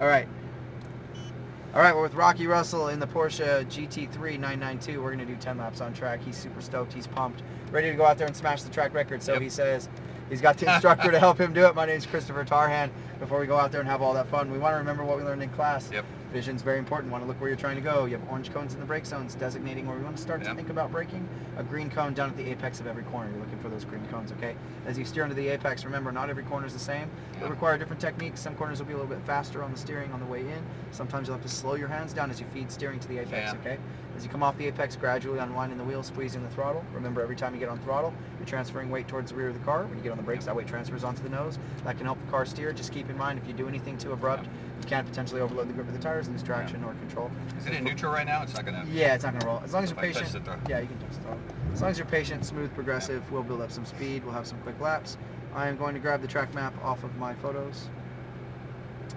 All right. All right, we're with Rocky Russell in the Porsche GT3 992. We're going to do 10 laps on track. He's super stoked. He's pumped. Ready to go out there and smash the track record. So he says he's got the instructor to help him do it. My name is Christopher Tarhan. Before we go out there and have all that fun, we want to remember what we learned in class. Vision's very important. You want to look where you're trying to go. You have orange cones in the brake zones designating where we want to start to think about braking. A green cone down at the apex of every corner. You're looking for those green cones, okay? As you steer into the apex, remember, not every corner is the same. They require different techniques. Some corners will be a little bit faster on the steering on the way in. Sometimes you'll have to slow your hands down as you feed steering to the apex, okay? As you come off the apex, gradually unwinding the wheel, squeezing the throttle. Remember, every time you get on throttle, you're transferring weight towards the rear of the car. When you get on the brakes, that weight transfers onto the nose. That can help the car steer. Just keep in mind, if you do anything too abrupt, you can potentially overload the grip of the tires, lose traction or control. Is it in neutral right now? It's not going to... Yeah, it's not going to roll. As long as you're If I touch patient. the throttle. Yeah, you can touch the throttle. As long as you're patient, smooth, progressive, we'll build up some speed. We'll have some quick laps. I am going to grab the track map off of my photos.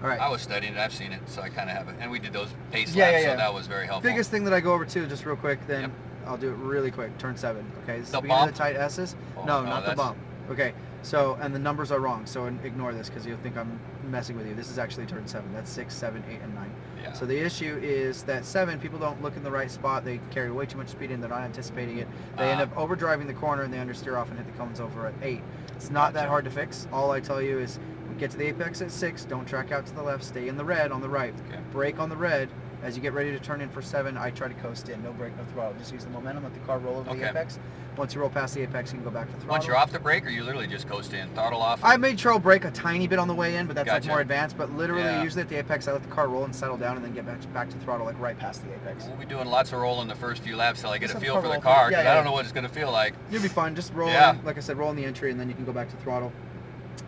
All right. I was studying it. I've seen it, so I kind of have it. And we did those pace laps, so that was very helpful. Biggest thing that I go over to, just real quick, then I'll do it really quick. Turn 7. Okay, this is the beginning of the tight S's. Oh, no, not the bump. Okay, so, and the numbers are wrong, so ignore this because you'll think I'm messing with you. This is actually turn 7. That's 6, 7, 8, and 9. So the issue is that 7, people don't look in the right spot. They carry way too much speed in. They're not anticipating it. They end up overdriving the corner and they understeer off and hit the cones over at 8. It's not that hard to fix. All I tell you is get to the apex at 6. Don't track out to the left. Stay in the red on the right. Brake on the red. As you get ready to turn in for 7, I try to coast in. No brake, no throttle. Just use the momentum. Let the car roll over the apex. Once you roll past the apex, you can go back to throttle. Once you're off the brake, or you literally just coast in, throttle off? I made sure I'll brake a tiny bit on the way in, but that's like more advanced. But literally, usually at the apex, I let the car roll and settle down and then get back to throttle, like right past the apex. We'll be doing lots of rolling the first few laps till I get a feel for the car, because I don't know what it's going to feel like. You'll be fine. Just roll, like I said, roll in the entry, and then you can go back to throttle.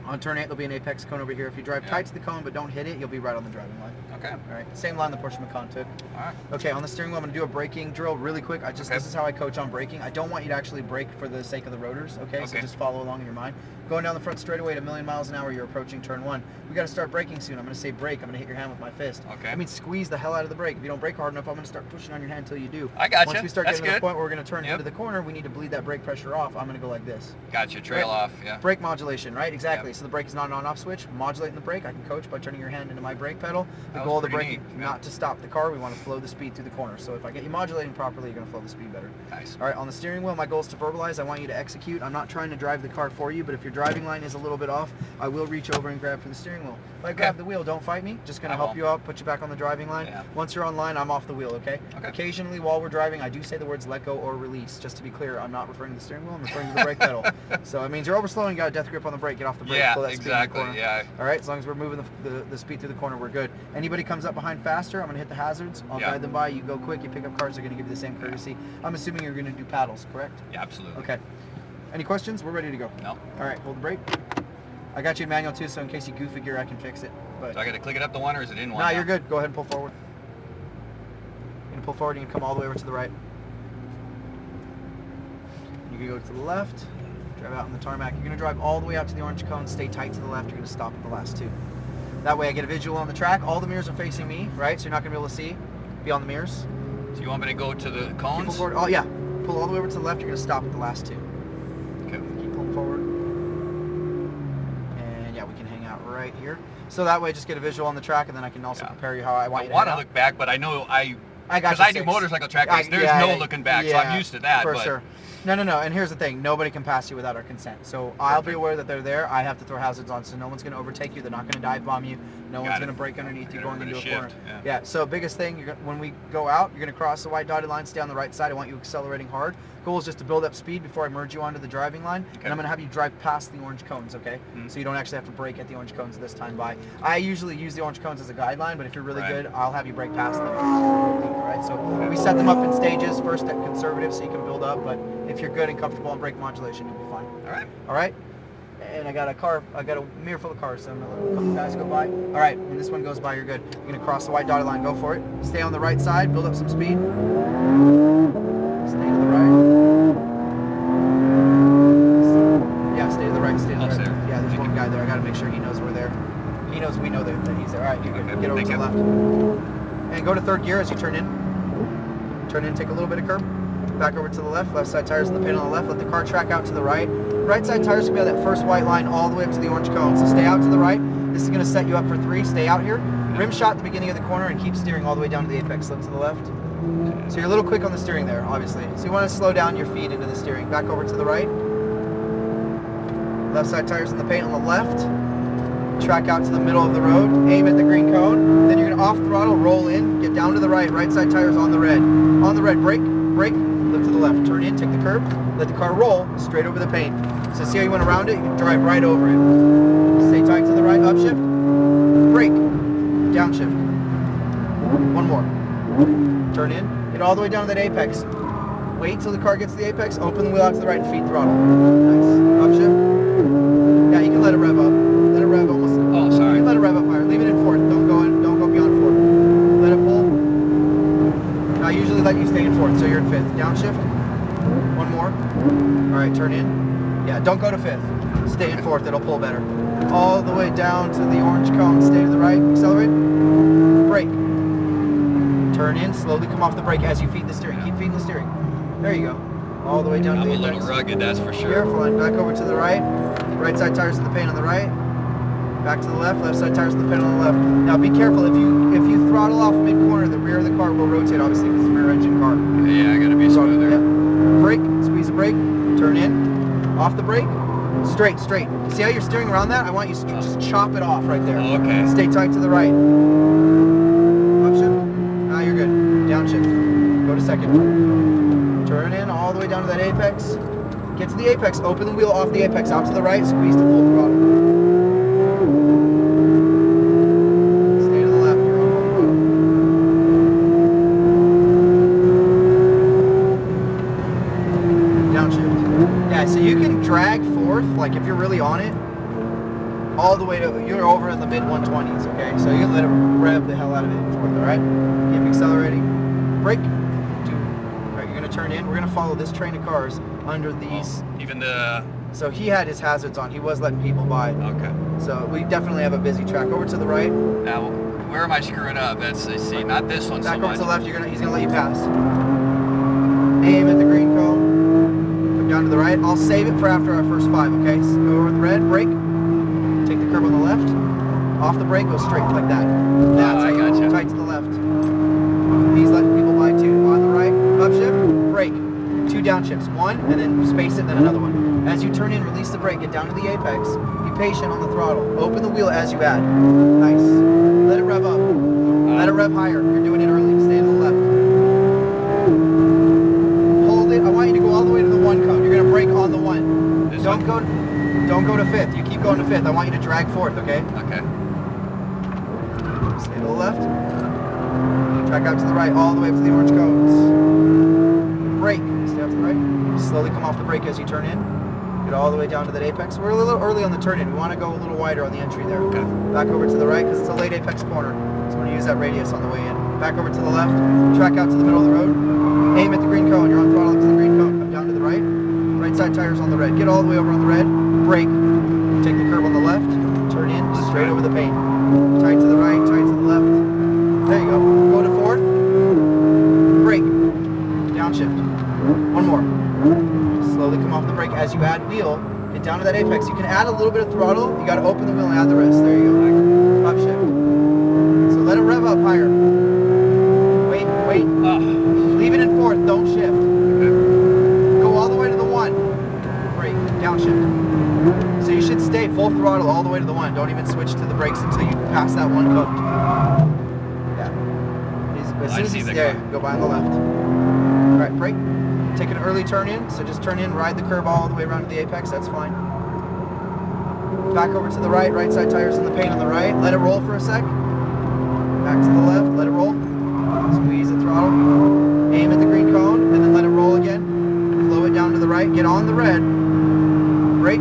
On turn 8, there'll be an apex cone over here. If you drive tight to the cone but don't hit it, you'll be right on the driving line. Okay. All right. Same line the Porsche Macan took. All right. Okay, on the steering wheel, I'm going to do a braking drill really quick. This is how I coach on braking. I don't want you to actually brake for the sake of the rotors, okay? So just follow along in your mind. Going down the front straightaway at 1,000,000 miles an hour, you're approaching turn 1. We got to start braking soon. I'm going to say brake. I'm going to hit your hand with my fist. Okay. I mean, squeeze the hell out of the brake. If you don't brake hard enough, I'm going to start pushing on your hand until you do. I got you. Once we start getting to the point where we're going to turn into the corner, we need to bleed that brake pressure off. I'm going to go like this. Gotcha. Trail off. Brake modulation, right? Exactly. So the brake is not an on-off switch. Modulating the brake, I can coach by turning your hand into my brake pedal. The goal of the brake is not to stop the car. We want to flow the speed through the corner. So if I get you modulating properly, you're going to flow the speed better. Nice. All right, on the steering wheel, my goal is to verbalize. I want you to execute. I'm not trying to drive the car for you, but if your driving line is a little bit off, I will reach over and grab for the steering wheel. If I grab the wheel, don't fight me. Just going to help you out, put you back on the driving line. Once you're on line, I'm off the wheel, okay? Occasionally, while we're driving, I do say the words let go or release. Just to be clear, I'm not referring to the steering wheel. I'm referring to the brake pedal. So it means you're overslowing, you got a death grip on the brake. Get off the brake. Flow that speed in the corner. All right, as long as we're moving the speed through the corner, we're good. Anybody comes up behind faster, I'm going to hit the hazards. I'll guide them by. You go quick. You pick up cars. They're going to give you the same courtesy. I'm assuming you're going to do paddles, correct? Yeah, absolutely. Okay. Any questions? We're ready to go. No. All right, hold the brake. I got you in manual too, so in case you goof a gear, I can fix it. But so I got to click it up to 1, or is it in 1? No, you're good. Go ahead and pull forward. You're going to pull forward. You can come all the way over to the right. You can go to the left. Drive out on the tarmac. You're going to drive all the way out to the orange cone. Stay tight to the left. You're going to stop at the last 2. That way I get a visual on the track. All the mirrors are facing me, right? So you're not going to be able to see beyond the mirrors. So you want me to go to the cones? Oh, yeah. Pull all the way over to the left. You're going to stop at the last 2. Okay. Keep pulling forward. And yeah, we can hang out right here. So that way just get a visual on the track, and then I can also prepare you how I want you to I want to look back, but I know because I do motorcycle track race, there's no looking back, so I'm used to that. For sure. No. And here's the thing. Nobody can pass you without our consent. So I'll be aware that they're there. I have to throw hazards on, so no one's going to overtake you. They're not going to dive bomb you. No one's going to break underneath you going into a corner. Yeah. So biggest thing, when we go out, you're going to cross the white dotted line, stay on the right side. I want you accelerating hard. Goal is just to build up speed before I merge you onto the driving line. And I'm going to have you drive past the orange cones, okay? So you don't actually have to brake at the orange cones this time by. I usually use the orange cones as a guideline, but if you're really good, I'll have you brake past them. All right, so we set them up in stages, first at conservative so you can build up, but if you're good and comfortable on brake modulation, you'll be fine. All right? And I got a mirror full of cars, so I'm gonna let a couple guys go by. All right, when this one goes by, you're good. You're gonna cross the white dotted line, go for it. Stay on the right side, build up some speed. Stay to the right. Yeah, stay to the right, stay to the right. Yeah, there's one guy there. I gotta make sure he knows we're there. He knows we know that he's there. All right, you're good. Get over to the left. And go to 3rd gear as you turn in. Turn in, take a little bit of curb. Back over to the left side tires in the pin on the left. Let the car track out to the right. Right side tires can be on that first white line all the way up to the orange cone. So stay out to the right. This is going to set you up for 3. Stay out here. Rim shot at the beginning of the corner and keep steering all the way down to the apex. Slip to the left. So you're a little quick on the steering there, obviously. So you want to slow down your feet into the steering. Back over to the right. Left side tires in the paint on the left. Track out to the middle of the road. Aim at the green cone. Then you're going to off throttle, roll in, get down to the right. Right side tires on the red. On the red, brake, lift to the left. Turn in, take the curb, let the car roll straight over the paint. So see how you went around it? You can drive right over it. Stay tight to the right, upshift, brake, downshift. One more. Turn in, get all the way down to that apex. Wait till the car gets to the apex, open the wheel out to the right and feed throttle. Nice. Upshift. Yeah, you can let it rev up. Let it rev almost. Oh, sorry. You can let it rev up higher. Leave it in 4th. Don't go beyond 4th. Let it pull. I usually let you stay in 4th, so you're in 5th. Downshift. One more. All right, turn in. Yeah, don't go to 5th. Stay in 4th. It'll pull better. All the way down to the orange cone. Stay to the right. Accelerate. Brake. Turn in. Slowly come off the brake as you feed the steering. Keep feeding the steering. There you go. All the way down to the apex. I'm a little rugged, that's for sure. Careful. And back over to the right. Right side tires in the paint on the right. Back to the left. Left side tires in the paint on the left. Now be careful. If you throttle off mid corner, the rear of the car will rotate, obviously, because it's a rear engine car. Yeah, I gotta be smoother. Yeah. Brake. Squeeze the brake. Turn in. Off the brake. Straight. See how you're steering around that? I want you to just chop it off right there. Oh, okay. Stay tight to the right. Upshift. Now you're good. Downshift. Go to 2nd. Turn in all the way down to that apex. Get to the apex. Open the wheel off the apex. Out to the right. Squeeze to full throttle. Stay to the left. You're on full throttle. Downshift. Yeah, so you can drag 4th, like if you're really on it, all the way to, you're over in the mid 120s, okay? So you can let it rev the hell out of it in 4th, all right? Keep accelerating. Brake. All right, you're gonna turn in. We're gonna follow this train of cars under these. Even the... So he had his hazards on. He was letting people by. Okay. So we definitely have a busy track. Over to the right. Now, where am I screwing up? That's, I see, not this one so Back much. over to the left. He's gonna let you pass. Aim at the green cone. Come down to the right. I'll save it for after our first 5. Okay. So go over the red. Brake. Take the curb on the left. Off the brake. Go straight like that. That's I how you gotcha. tight to the left. He's letting people by too. On the right. Upshift. Brake. 2 downshifts. 1 and then space it. Then another one. As you turn in, release the brake, get down to the apex, be patient on the throttle, open the wheel as you add. Nice. Let it rev up. Let it rev higher. You're doing it early. Stay to the left. Hold it. I want you to go all the way to the 1 cone. You're going to brake on the 1. Don't go to 5th. You keep going to 5th. I want you to drag 4th, okay? Okay. Stay to the left. Track out to the right, all the way up to the orange cones. Brake. Stay out to the right. Slowly come off the brake as you turn in. Get all the way down to that apex. We're a little early on the turn in. We want to go a little wider on the entry there. Okay. Back over to the right because it's a late apex corner. So I'm going to use that radius on the way in. Back over to the left. Track out to the middle of the road. Aim at the green cone. You're on throttle up to the green cone. Come down to the right. Right side tires on the red. Get all the way over on the red. Brake. Take the curb on the left. Turn in. Straight over the paint. Tight to the right. Tight to the left. There you go. Go to 4th. Brake. Downshift. One more. Slowly come off the brake as you add wheel. Get down to that apex. You can add a little bit of throttle. You got to open the wheel and add the rest. There you go. Upshift. So let it rev up higher. Wait. Leave it in 4th. Don't shift. Okay. Go all the way to the 1. Brake. Downshift. So you should stay full throttle all the way to the 1. Don't even switch to the brakes until you pass that 1 cone. Yeah. As soon as he's there, go by on the left. All right, brake. Take an early turn in, so just turn in, ride the curb all the way around to the apex, that's fine. Back over to the right, right side tires in the paint on the right. Let it roll for a sec. Back to the left, let it roll. Squeeze the throttle. Aim at the green cone, and then let it roll again. Flow it down to the right, get on the red. Brake,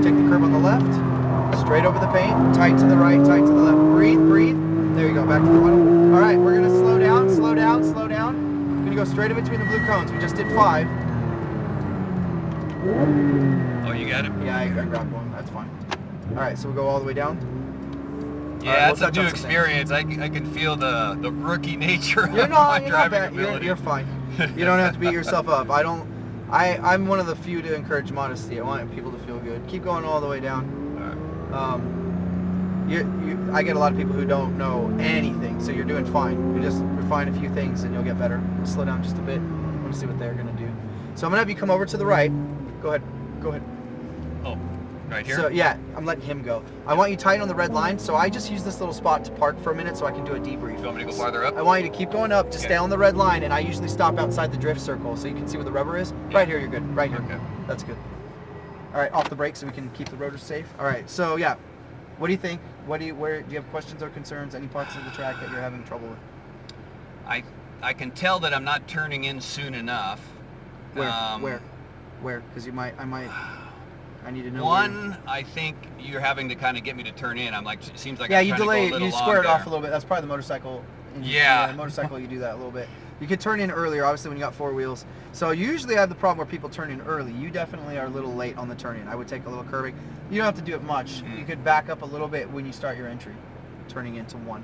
take the curb on the left. Straight over the paint, tight to the right, tight to the left. Breathe. There you go, back to the throttle. All right, we're gonna slow down. We're gonna go straight in between the blue cones. We just did 5. Oh, you got it? Yeah, I grabbed one. That's fine. All right, so we'll go all the way down. Yeah, it's a new experience. I can feel the rookie nature of my driving ability. You're fine. You don't have to beat yourself up. I'm one of the few to encourage modesty. I want people to feel good. Keep going all the way down. All right. I get a lot of people who don't know anything, so you're doing fine. You just refine a few things and you'll get better. Slow down just a bit. I want to see what they're gonna do. So I'm gonna have you come over to the right. Go ahead. Go ahead. Oh, right here? So yeah, I'm letting him go. I want you tight on the red line, so I just use this little spot to park for a minute so I can do a debrief. You want me to go farther up? I want you to keep going up, just stay on the red line, and I usually stop outside the drift circle so you can see where the rubber is. Yeah. Right here, you're good. Right here. Okay. That's good. All right, off the brake so we can keep the rotors safe. All right, so yeah, what do you think? Do you have questions or concerns? Any parts of the track that you're having trouble with? I can tell that I'm not turning in soon enough. Where? Because I need to know. I think you're having to kind of get me to turn in. I'm like, it seems like yeah, I'm you trying delay to go a it. little You square it long off there. a little bit. That's probably the motorcycle. Yeah. Motorcycle, you do that a little bit. You could turn in earlier, obviously, when you got four wheels. So you usually have the problem where people turn in early. You definitely are a little late on the turn in. I would take a little curving. You don't have to do it much. You could back up a little bit when you start your entry, turning into one.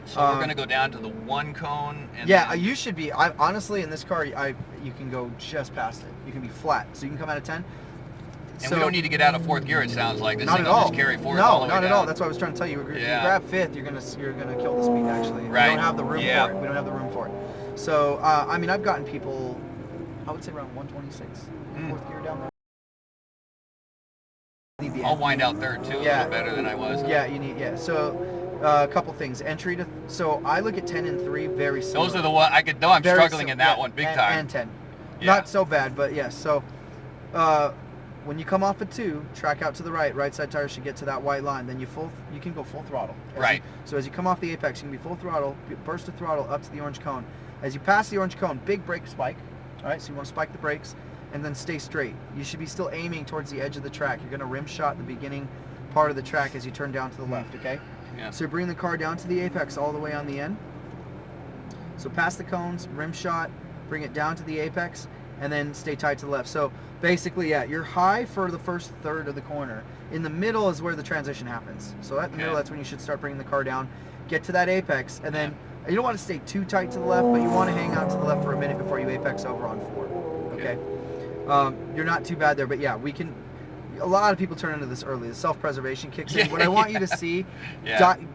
So we're going to go down to the one cone. And yeah, then... you should be. Honestly, in this car, you can go just past it. You can be flat, so you can come out of 10. And we don't need to get out of fourth gear. It sounds like this not thing at will all. just carry forth no, all the way not down. at all. That's what I was trying to tell you. If you grab fifth, you're gonna kill the speed. Actually, right. We don't have the room for it. We don't have the room for it. So I mean, I've gotten people, I would say around 126 fourth gear down there. I'll wind out third too. A little better than I was. Yeah, you need. Yeah. So a couple things. Entry to. So I look at 10 and 3 very similar. Those are the one I could know. I'm very struggling in that one big time. And 10. Yeah. Not so bad, but yes. So. When you come off of 2, track out to the right side tire should get to that white line. Then you can go full throttle. Right. So as you come off the apex, you can be full throttle, burst the throttle up to the orange cone. As you pass the orange cone, big brake spike. All right, so you want to spike the brakes and then stay straight. You should be still aiming towards the edge of the track. You're going to rim shot the beginning part of the track as you turn down to the left, okay? Yeah. So bring the car down to the apex all the way on the end. So pass the cones, rim shot, bring it down to the apex, and then stay tight to the left. So basically, yeah, you're high for the first third of the corner. In the middle is where the transition happens. So at the middle, that's when you should start bringing the car down, get to that apex, and then you don't want to stay too tight to the left, but you want to hang out to the left for a minute before you apex over on 4. Okay? You're not too bad there, but yeah, we can. A lot of people turn into this early. The self-preservation kicks in. What I want you to see,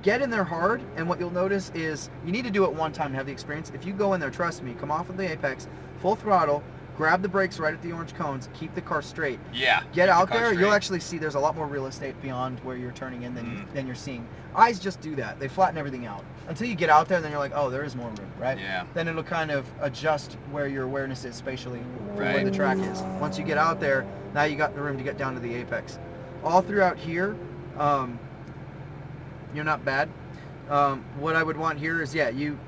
get in there hard, and what you'll notice is you need to do it one time to have the experience. If you go in there, trust me, come off of the apex, full throttle, grab the brakes right at the orange cones, keep the car straight. Yeah. Get out there, you'll actually see there's a lot more real estate beyond where you're turning in than you're seeing. Eyes just do that. They flatten everything out. Until you get out there, and then you're like, oh, there is more room, right? Yeah. Then it'll kind of adjust where your awareness is spatially, where the track is. Once you get out there, now you got the room to get down to the apex. All throughout here, you're not bad. What I would want here is, you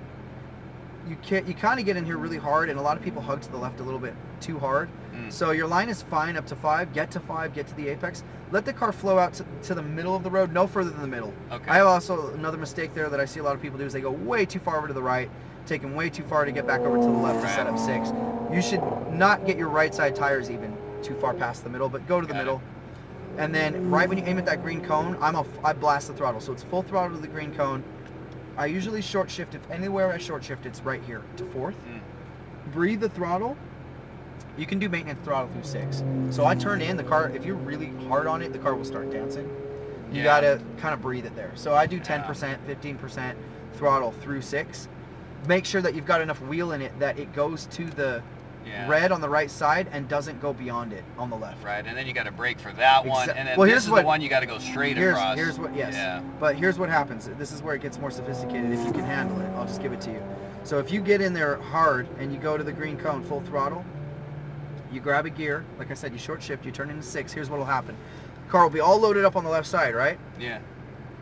kind of get in here really hard, and a lot of people hug to the left a little bit too hard. So your line is fine up to 5. Get to 5, get to the apex. Let the car flow out to the middle of the road, no further than the middle. Okay. I have also another mistake there that I see a lot of people do is they go way too far over to the right, taking way too far to get back over to the left to set up 6. You should not get your right side tires even too far past the middle, but go to the middle. And then right when you aim at that green cone, I blast the throttle. So it's full throttle to the green cone. I usually short shift. If anywhere I short shift, it's right here to 4th. Breathe the throttle. You can do maintenance throttle through 6. So I turn in the car. If you're really hard on it, the car will start dancing. You gotta kind of breathe it there. So I do 10%, 15% throttle through 6. Make sure that you've got enough wheel in it that it goes to the red on the right side and doesn't go beyond it on the left. Right, and then you got to brake for that one, and then this is the one you got to go straight across. Here's what, but here's what happens. This is where it gets more sophisticated if you can handle it. I'll just give it to you. So if you get in there hard and you go to the green cone full throttle, you grab a gear, like I said, you short shift, you turn into 6, here's what will happen. The car will be all loaded up on the left side, right? Yeah.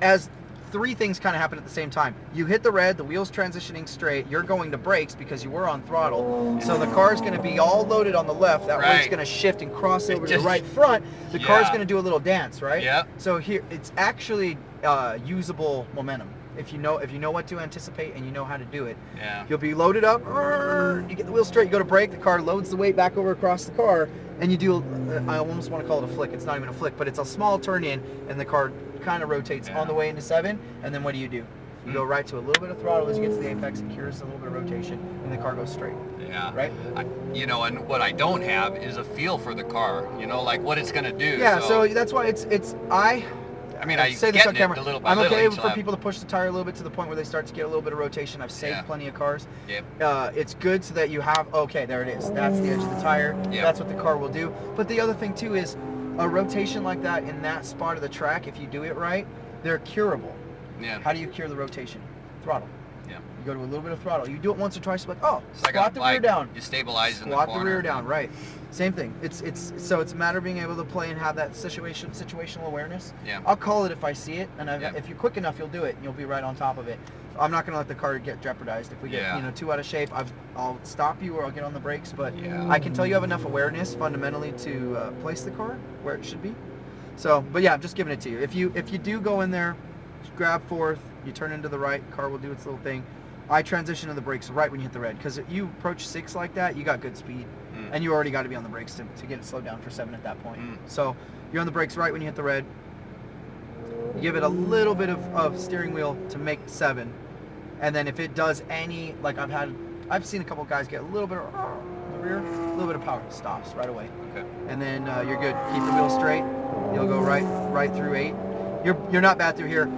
As 3 things kind of happen at the same time. You hit the red, the wheel's transitioning straight, you're going to brakes because you were on throttle. So the car's going to be all loaded on the left, that rake's going to shift and cross over to the right front. The car's going to do a little dance, right? Yeah. So here, it's actually usable momentum. If you know what to anticipate and you know how to do it, you'll be loaded up, you get the wheel straight, you go to brake, the car loads the weight back over across the car, and you do, I almost want to call it a flick, it's not even a flick, but it's a small turn in, and the car kind of rotates on the way into 7, and then what do? You go right to a little bit of throttle as you get to the apex, it cures a little bit of rotation, and the car goes straight. Yeah. Right? And what I don't have is a feel for the car, like what it's going to do. Yeah, so that's why I mean, I say get this on camera. little by I'm little okay each for lap. people to push the tire a little bit to the point where they start to get a little bit of rotation. I've saved plenty of cars. Yep. It's good so that you have, okay, there it is. That's the edge of the tire. Yep. That's what the car will do. But the other thing too is a rotation like that in that spot of the track, if you do it right, they're curable. Yeah. How do you cure the rotation? Throttle. Yeah. You go to a little bit of throttle. You do it once or twice, like, oh, It's like squat the rear down. You stabilize in the Squat corner. the rear down, right. Same thing. It's a matter of being able to play and have that situational awareness. Yeah. I'll call it if I see it, and Yeah. if you're quick enough, you'll do it, and you'll be right on top of it. I'm not going to let the car get jeopardized. If we get too out of shape, I'll stop you or I'll get on the brakes. But I can tell you have enough awareness fundamentally to place the car where it should be. So, but yeah, I'm just giving it to you. If you do go in there, grab fourth, you turn into the right, car will do its little thing. I transition to the brakes right when you hit the red, because if you approach 6 like that, you got good speed, and you already got to be on the brakes to get it slowed down for 7 at that point. So you're on the brakes right when you hit the red. You give it a little bit of steering wheel to make 7, and then if it does any, like I've seen a couple guys get a little bit of the rear, a little bit of power, stops right away. Okay. And then you're good. Keep the wheel straight. You'll go right through 8. You're not bad through here.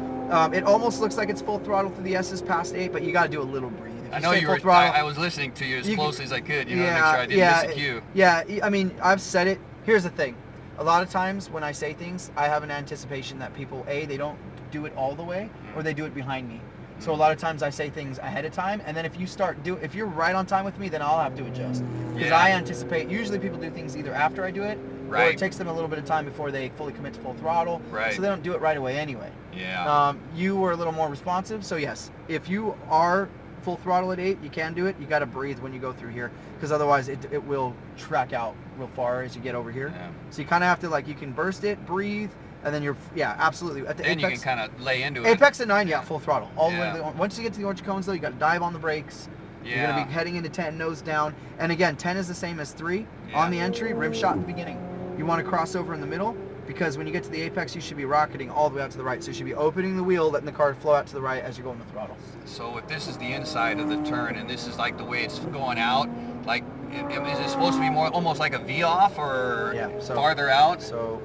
It almost looks like it's full throttle through the S's past 8, but you got to do a little breathe. I know you were. I was listening to you as closely as I could. You know, to make sure I didn't miss a cue. Yeah, I mean, I've said it. Here's the thing. A lot of times when I say things, I have an anticipation that people, they don't do it all the way, or they do it behind me. So a lot of times I say things ahead of time, and then if you're right on time with me, then I'll have to adjust. Because I anticipate, usually people do things either after I do it, or it takes them a little bit of time before they fully commit to full throttle. Right. So they don't do it right away anyway. Yeah. You were a little more responsive, so yes, if you are full throttle at 8, you can do it. You got to breathe when you go through here, because otherwise it will track out real far as you get over here. Yeah. So you kind of have to, you can burst it, breathe, and then you're, absolutely. At the then apex, you can kind of lay into it. Apex at 9, full throttle. All the way to the, once you get to the orange cones, though, you got to dive on the brakes. You're going to be heading into 10, nose down. And again, 10 is the same as 3. On the entry, rim shot in the beginning. You want to cross over in the middle, because when you get to the apex, you should be rocketing all the way out to the right. So you should be opening the wheel, letting the car flow out to the right as you're going to throttle. So if this is the inside of the turn, and this is like the way it's going out, like, is it supposed to be more almost like a V-off, or farther out? So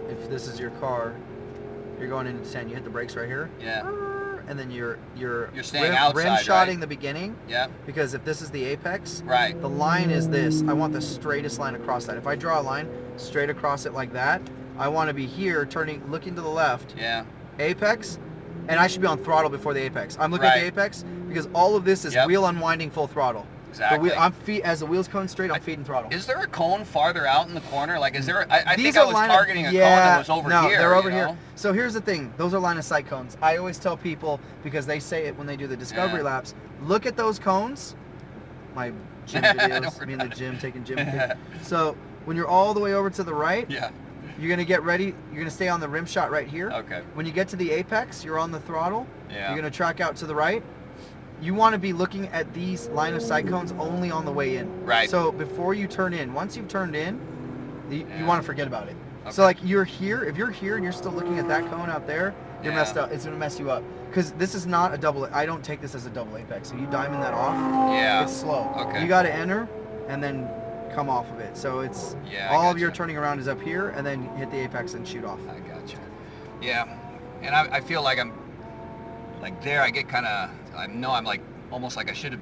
if this is your car, you're going into 10, you hit the brakes right here. Yeah. And then you're staying outside, rim shotting the beginning. Yeah. Because if this is the apex, right, the line is this. I want the straightest line across that. If I draw a line straight across it like that, I want to be here, looking to the left. Yeah. Apex, and I should be on throttle before the apex. I'm looking at the apex because all of this is wheel unwinding, full throttle. Exactly. As the wheel's going straight, I'm feeding throttle. Is there a cone farther out in the corner? Like, is there? I think I was targeting a cone that was over here. No, they're over here. So here's the thing: those are line of sight cones. I always tell people, because they say it when they do the discovery laps. Look at those cones. My gym videos, me in the gym taking gym pics. So when you're all the way over to the right, you're gonna get ready. You're gonna stay on the rim shot right here. Okay. When you get to the apex, you're on the throttle. Yeah. You're gonna track out to the right. You want to be looking at these line of sight cones only on the way in. Right. So before you turn in, once you've turned in, you want to forget about it. Okay. So you're here, if you're here and you're still looking at that cone out there, you're messed up. It's going to mess you up. Because this is not a double, I don't take this as a double apex. So you diamond that off, it's slow. Okay. You got to enter and then come off of it. So it's, all of your turning around is up here, and then you hit the apex and shoot off. I gotcha. Yeah. And I feel like I'm, like there I get kind of, I'm like almost like I should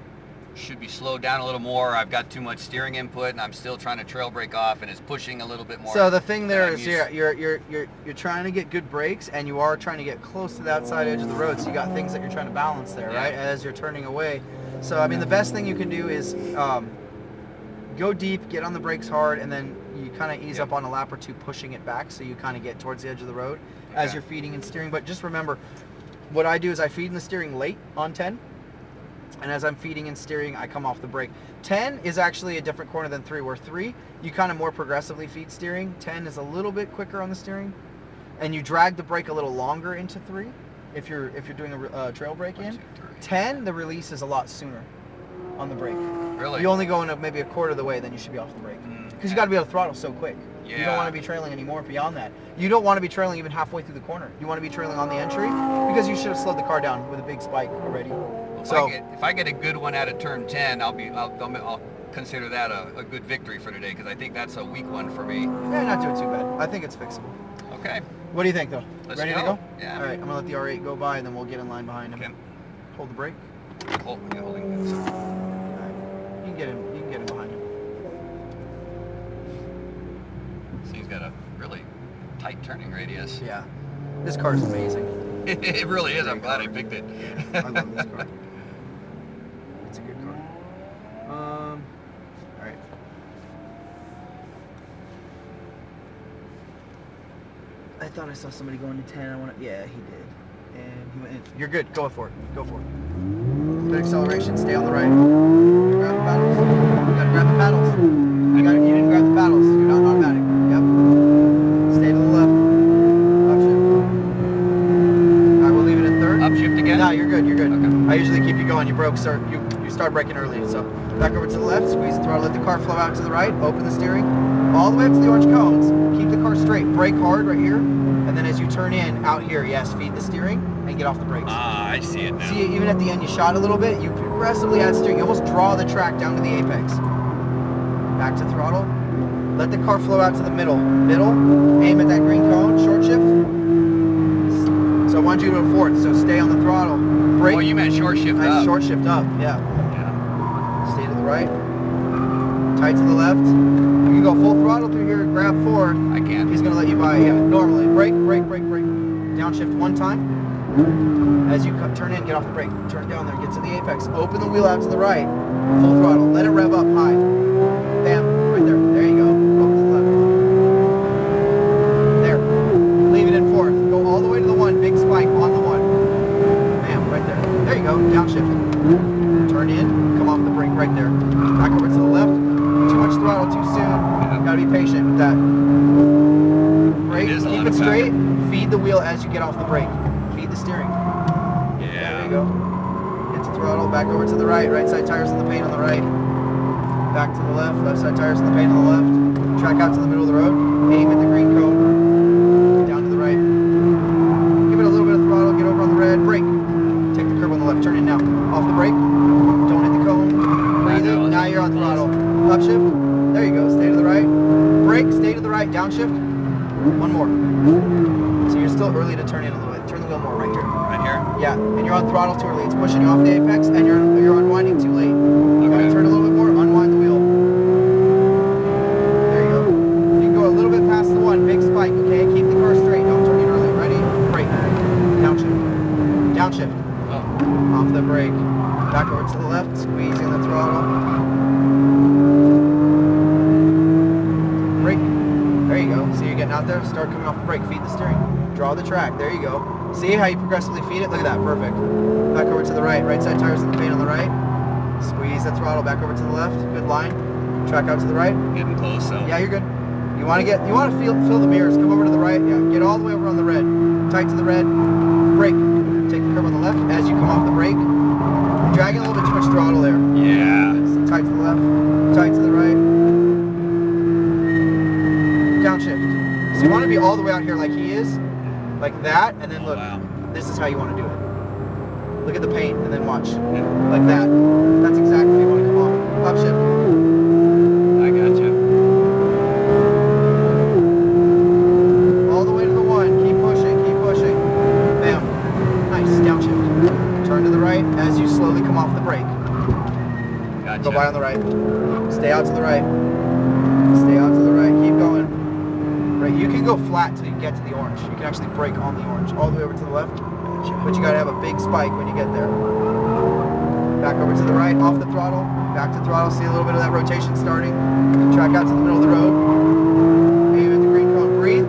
be slowed down a little more. I've got too much steering input, and I'm still trying to trail brake off, and it's pushing a little bit more. So the thing there is, you're trying to get good brakes, and you are trying to get close to the outside edge of the road. So you got things that you're trying to balance there, right? As you're turning away. So I mean, the best thing you can do is go deep, get on the brakes hard, and then you kind of ease up on a lap or two, pushing it back, so you kind of get towards the edge of the road as you're feeding and steering. But just remember, what I do is I feed in the steering late on 10, and as I'm feeding and steering, I come off the brake. 10 is actually a different corner than 3, where 3, you kind of more progressively feed steering. 10 is a little bit quicker on the steering, and you drag the brake a little longer into 3 if you're doing a trail brake in. 10, the release is a lot sooner on the brake. Really? You only go in maybe a quarter of the way, then you should be off the brake. Because you got to be able to throttle so quick. Yeah. You don't want to be trailing anymore beyond that. You don't want to be trailing even halfway through the corner. You want to be trailing on the entry, because you should have slowed the car down with a big spike already. So if I get a good one out of turn 10, I'll consider that a good victory for today, because I think that's a weak one for me. Yeah, not doing too bad. I think it's fixable. Okay. What do you think, though? Let's Ready go. to go? Yeah. All right, I'm gonna let the R8 go by, and then we'll get in line behind him. Okay. Hold the brake. Oh, yeah, holding it. All right. You can get him. You can get him behind him. See, he's got a really tight turning radius. Yeah. This car is amazing. It really is. I'm glad I picked it. I love this car. It's a good car. All right. I thought I saw somebody going to 10. Yeah, he did. And he went in. You're good. Go for it. Go for it. Good acceleration. Stay on the right. Grab the paddles. You gotta grab the paddles. You didn't grab the paddles. You're not automatic. Yep. Stay to the left. Upshift. All right, we'll leave it in third. Upshift again? No, you're good. You're good. Okay. I usually keep you going. You start braking early. So back over to the left. Squeeze the throttle. Let the car flow out to the right. Open the steering. All the way up to the orange cones. Keep the car straight. Brake hard right here. And then as you turn in, out here, yes, feed the steering and get off the brakes. Ah, I see it now. See, even at the end, you shot a little bit. You progressively add steering. You almost draw the track down to the apex. Back to throttle. Let the car flow out to the middle. Aim at that green cone. Short shift. So I want you to do a fourth. So stay on the throttle. Brake. Oh, you meant short shift Nice, up. short shift up. Yeah. Yeah. Stay to the right. Tight to the left. You can go full throttle through here. Grab fourth. I can. He's gonna let you by. Yeah. Normally. Brake. Downshift one time. As you turn in, get off the brake. Turn down there, get to the apex. Open the wheel out to the right. Full throttle. Let it rev up high. Bam. Right there. There you go. Open to the left. There. Leave it in fourth. Go all the way to the one. Big spike on the one. Bam. Right there. There you go. Downshift. Turn in. Come off the brake right there. Back over to the left. Too much throttle too soon. Yeah. Gotta be patient with that. Brake. It is a lot Keep it of straight. Feed the wheel as you get off the brake. Feed the steering. Yeah. There you go. Get to throttle, back over to the right. Right side tires in the paint on the right. Back to the left. Left side tires in the paint on the left. Track out to the middle of the road. Aim at the green cone. Down to the right. Give it a little bit of throttle. Get over on the red. Brake. Take the curb on the left. Turn in now. Off the brake. Don't hit the cone. Breathe it. Now you're on throttle. Upshift. There you go. Stay to the right. Brake. Stay to the right. Downshift. One more. So you're still early to turn in a little bit. Turn the wheel more right here. Right here? Yeah, and you're on throttle too early. It's pushing you off the apex, and you're unwinding too late. You gotta turn a little bit more, unwind the wheel. There you go. You can go a little bit past the one, big spike, okay? Keep the car straight, don't turn in early. Ready? Brake. Downshift. Downshift. Oh. Off the brake. Back over to the left, squeezing the throttle. Brake. There you go. See, you're getting out there, start coming off the brake, feed the steering. Draw the track, there you go. See how you progressively feed it? Look at that, perfect. Back over to the right, right side tires in the paint on the right. Squeeze the throttle back over to the left, good line. Track out to the right. Getting close, so. Yeah, you're good. You want to fill the mirrors, come over to the right, yeah, get all the way over on the red. Tight to the red, brake. Take the curb on the left as you come off the brake. You're dragging a little bit too much throttle there. Yeah. So tight to the left, tight to the right. Downshift. So you want to be all the way out here like he is, like that, and then look, Wow. this is how you want to do it. Look at the paint and then watch. Yeah. Like that. That's exactly how you want to come off. Upshift. I gotcha. All the way to the one. Keep pushing, keep pushing. Bam. Nice. Downshift. Turn to the right as you slowly come off the brake. Gotcha. Go by on the right. Stay out to the right. Stay out to the right. Keep going. Right. You can go flat till you get to the orange. You can actually brake on the orange. All the way over to the left. But you gotta have a big spike when you get there. Back over to the right, off the throttle. Back to throttle. See a little bit of that rotation starting. Track out to the middle of the road. Aim at the green cone. Breathe.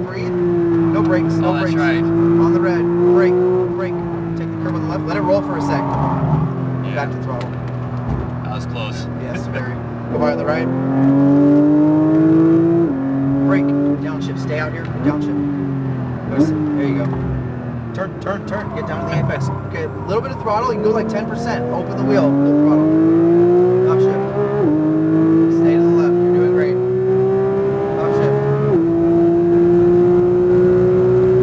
No brakes. No Oh, that's brakes. right. On the red. Brake. Take the curb on the left. Let it roll for a sec. Yeah. Back to throttle. That was close. Yes, very. Go by on the right. Brake. Downshift. Stay out here. Downshift. There you go. Turn. Get down to the apex. Okay, a little bit of throttle. You can go like 10%. Open the wheel. Full throttle. Upshift. Stay to the left. You're doing great. Upshift.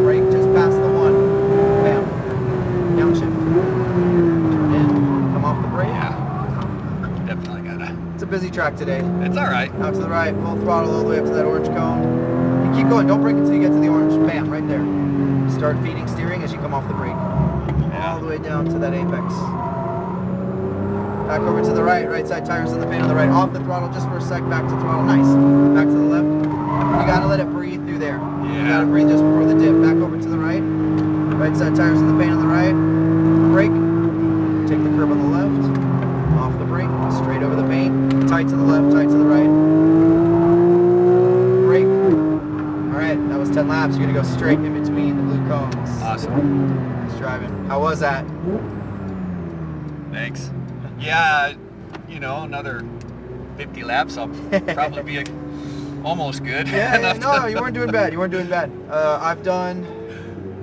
Brake just past the one. Bam. Downshift. Turn in. Come off the brake. Yeah. Definitely gotta. It's a busy track today. It's alright. Out to the right. Full throttle all the way up to that orange cone. You keep going. Don't brake until you get to the orange. Bam. Right there. Start feeding steering as you come off the brake. Yeah. All the way down to that apex. Back over to the right. Right side tires in the paint on the right. Off the throttle just for a sec. Back to throttle. Nice. Back to the left. You gotta let it breathe through there. Yeah. You gotta breathe just before the dip. Back over to the right. Right side tires in the paint on the right. Brake. Take the curb on the left. Off the brake. Straight over the paint. Tight to the left. Tight to the right. Brake. All right. That was 10 laps. You're gonna go straight in between the blue cones. Awesome. Nice driving. How was that? Thanks. Yeah, you know, another 50 laps, I'll probably be almost good. Yeah, no, you weren't doing bad. You weren't doing bad. I've done,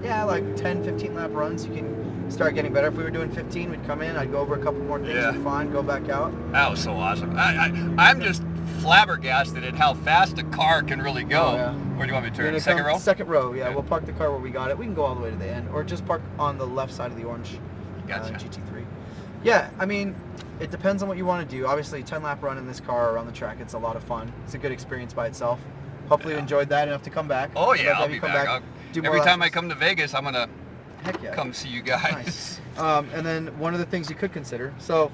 like 10, 15 lap runs. You can start getting better. If we were doing 15, we'd come in. I'd go over a couple more things for fun, go back out. That was so awesome. I'm just flabbergasted at how fast a car can really go. Oh, yeah. Where do you want me to turn? Second row? Second row, yeah. Okay. We'll park the car where we got it. We can go all the way to the end, or just park on the left side of the orange Gotcha. GT3. Yeah, I mean, it depends on what you want to do. Obviously, 10 lap run in this car around the track, it's a lot of fun. It's a good experience by itself. Hopefully you enjoyed that enough to come back. Oh I'd love yeah, to I'll have be you come back. do more Every time I laps. come to Vegas, I'm gonna Heck yeah. come see you guys. Nice. And then one of the things you could consider. So,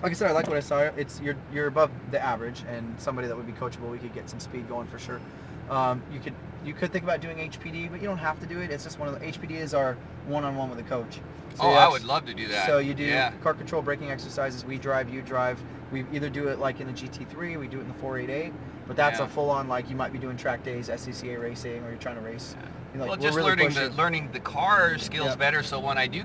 like I said, I like what I saw. It's you're above the average, and somebody that would be coachable. We could get some speed going for sure. You could think about doing HPD, but you don't have to do it. It's just one of the HPD is our one-on-one with the coach. So I would love to do that. So you do Yeah. car control, braking exercises. We drive, you drive. We either do it like in the GT3, we do it in the 488, but that's Yeah. a full-on, like you might be doing track days, SCCA racing, or you're trying to race. Like, Well, we're just really learning pushing. learning the car skills Yeah. better, so when I do